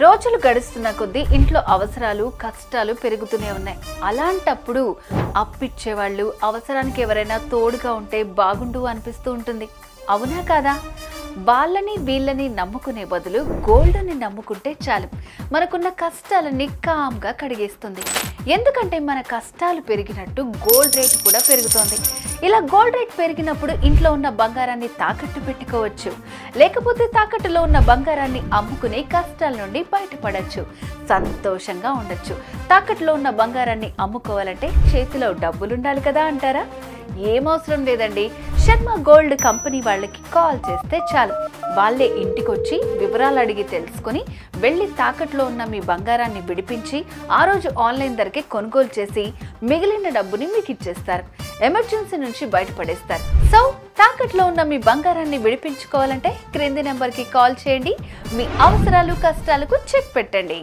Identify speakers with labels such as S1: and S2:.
S1: రోజులు గడుస్తున్న కొద్దీ ఇంట్లో అవసరాలు కష్టాలు పెరుగుతూనే ఉన్నాయి. అలాంటప్పుడు అప్పిచ్చేవాళ్ళు అవసరానికి ఎవరైనా తోడుగా ఉంటే బాగుండు అనిపిస్తూ ఉంటుంది. అవునా కాదా? వాళ్ళని వీళ్ళని నమ్ముకునే బదులు గోల్డ్ని నమ్ముకుంటే చాలు, మనకున్న కష్టాలన్నీ కామ్గా కడిగేస్తుంది. ఎందుకంటే మన కష్టాలు పెరిగినట్టు గోల్డ్ రేట్ కూడా పెరుగుతోంది. ఇలా గోల్డ్ రేట్ పెరిగినప్పుడు ఇంట్లో ఉన్న బంగారాన్ని తాకట్టు పెట్టుకోవచ్చు, లేకపోతే తాకట్టులో ఉన్న బంగారాన్ని అమ్ముకునే కష్టాల నుండి బయటపడచ్చు, సంతోషంగా ఉండొచ్చు. తాకట్టులో ఉన్న బంగారాన్ని అమ్ముకోవాలంటే చేతిలో డబ్బులుండాలి కదా అంటారా? ఏమవసరం లేదండి. శర్మ గోల్డ్ కంపెనీ వాళ్ళకి కాల్ చేస్తే చాలు, వాళ్ళే ఇంటికొచ్చి వివరాలు అడిగి తెలుసుకుని వెళ్ళి తాకట్లో ఉన్న మీ బంగారాన్ని విడిపించి ఆ రోజు ఆన్లైన్ ధరకే కొనుగోలు చేసి మిగిలిన డబ్బుని మీకు ఇచ్చేస్తారు. ఎమర్జెన్సీ నుంచి బయటపడేస్తారు. సో తాకట్లో ఉన్న మీ బంగారాన్ని విడిపించుకోవాలంటే క్రింది నెంబర్కి కాల్ చేయండి. మీ అవసరాలు కష్టాలకు చెక్ పెట్టండి.